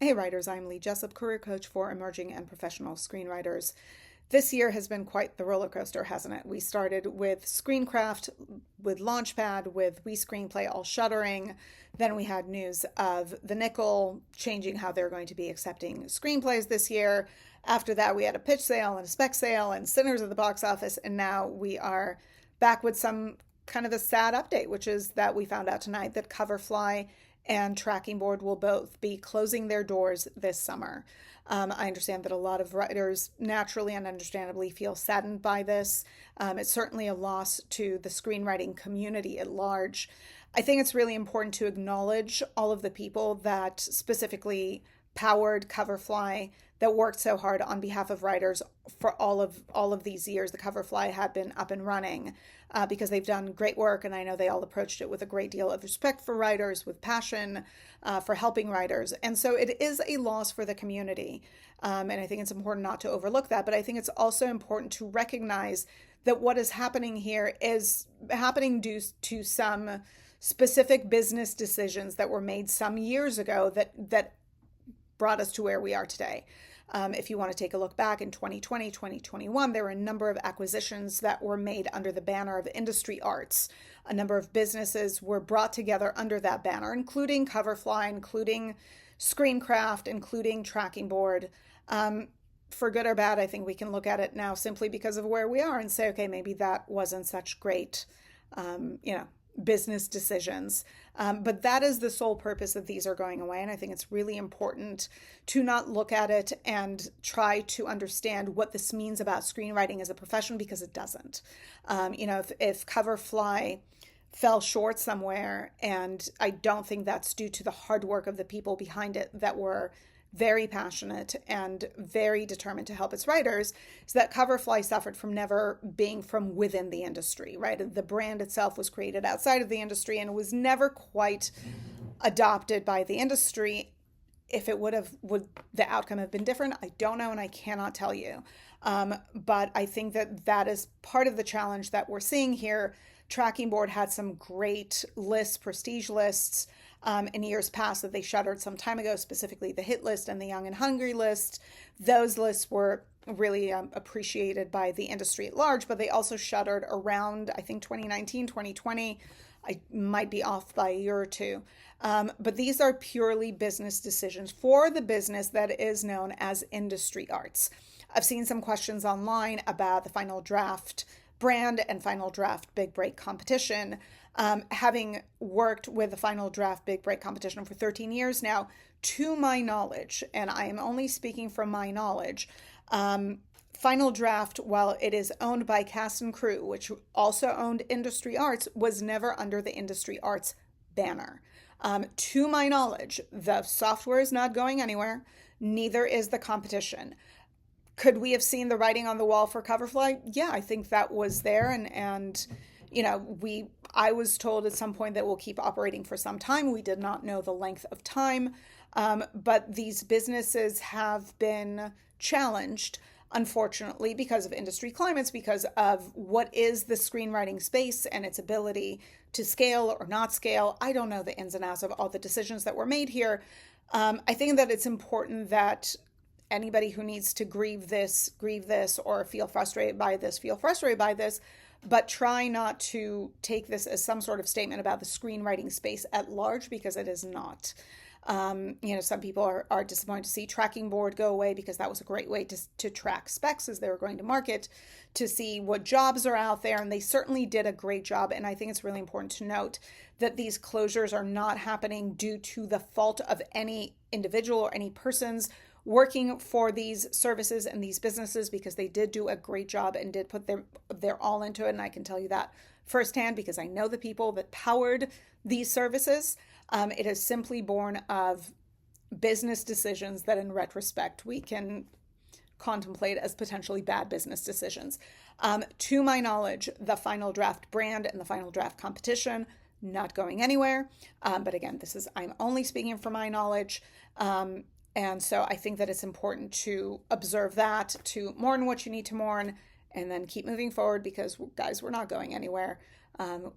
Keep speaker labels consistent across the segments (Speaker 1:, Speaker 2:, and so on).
Speaker 1: Hey writers, I'm Lee Jessup, career coach for emerging and professional screenwriters. This year has been quite the roller coaster, hasn't it? We started with Screencraft, with Launchpad, with We Screenplay all shuttering. Then we had news of The Nickel changing how they're going to be accepting screenplays this year. After that, we had a pitch sale and a spec sale and Sinners at the box office. And now we are back with some kind of a sad update, which is that we found out tonight that Coverfly and Tracking Board will both be closing their doors this summer. I understand that a lot of writers naturally and understandably feel saddened by this. It's certainly a loss to the screenwriting community at large. I think it's really important to acknowledge all of the people that specifically powered Coverfly, that worked so hard on behalf of writers for all of these years. The Coverfly had been up and running because they've done great work, and I know they all approached it with a great deal of respect for writers, with passion for helping writers. And so it is a loss for the community, and I think it's important not to overlook that. But I think it's also important to recognize that what is happening here is happening due to some specific business decisions that were made some years ago that brought us to where we are today. If you want to take a look back in 2020, 2021, there were a number of acquisitions that were made under the banner of industry arts. A number of businesses were brought together under that banner, including Coverfly, including Screencraft, including Tracking Board. For good or bad, I think we can look at it now simply because of where we are and say, okay, maybe that wasn't such great, business decisions. But that is the sole purpose of these are going away. And I think it's really important to not look at it and try to understand what this means about screenwriting as a profession, because it doesn't. If Coverfly fell short somewhere, and I don't think that's due to the hard work of the people behind it that were very passionate and very determined to help its writers, is that Coverfly suffered from never being from within the industry, right? The brand itself was created outside of the industry and was never quite adopted by the industry. If it would the outcome have been different? I don't know, and I cannot tell you. But I think that is part of the challenge that we're seeing here. Tracking Board had some great lists, prestige lists, in years past that they shuttered some time ago, specifically the Hit List and the Young and Hungry list. Those lists were really appreciated by the industry at large, but they also shuttered around, I think, 2019, 2020. I might be off by a year or two. But these are purely business decisions for the business that is known as industry arts. I've seen some questions online about the Final Draft brand and Final Draft Big Break competition. Having worked with the Final Draft Big Break competition for 13 years now, to my knowledge, and I am only speaking from my knowledge, Final Draft, while it is owned by Cast and Crew, which also owned Industry Arts, was never under the Industry Arts banner. To my knowledge, the software is not going anywhere, neither is the competition. Could we have seen the writing on the wall for Coverfly? Yeah, I think that was there, and I was told at some point that we'll keep operating for some time. We did not know the length of time, but these businesses have been challenged, unfortunately, because of industry climates, because of what is the screenwriting space and its ability to scale or not scale. I don't know the ins and outs of all the decisions that were made here. I think that it's important that anybody who needs to grieve this, or feel frustrated by this, but try not to take this as some sort of statement about the screenwriting space at large, because it is not. Some people are disappointed to see Tracking Board go away, because that was a great way to track specs as they were going to market, to see what jobs are out there. And they certainly did a great job. And I think it's really important to note that these closures are not happening due to the fault of any individual or any persons working for these services and these businesses, because they did do a great job and did put their all into it. And I can tell you that firsthand, because I know the people that powered these services. It is simply born of business decisions that in retrospect we can contemplate as potentially bad business decisions. To my knowledge, the Final Draft brand and the Final Draft competition not going anywhere. But again, I'm only speaking from my knowledge. And so I think that it's important to observe that, to mourn what you need to mourn, and then keep moving forward, because, guys, we're not going anywhere.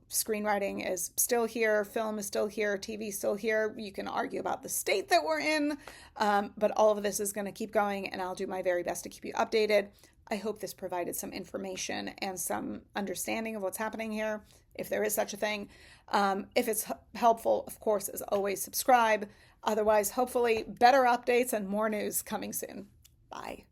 Speaker 1: Screenwriting is still here, film is still here, TV is still here. You can argue about the state that we're in, but all of this is going to keep going, and I'll do my very best to keep you updated. I hope this provided some information and some understanding of what's happening here, if there is such a thing. If it's helpful, of course, as always, subscribe. Otherwise, hopefully, better updates and more news coming soon. Bye.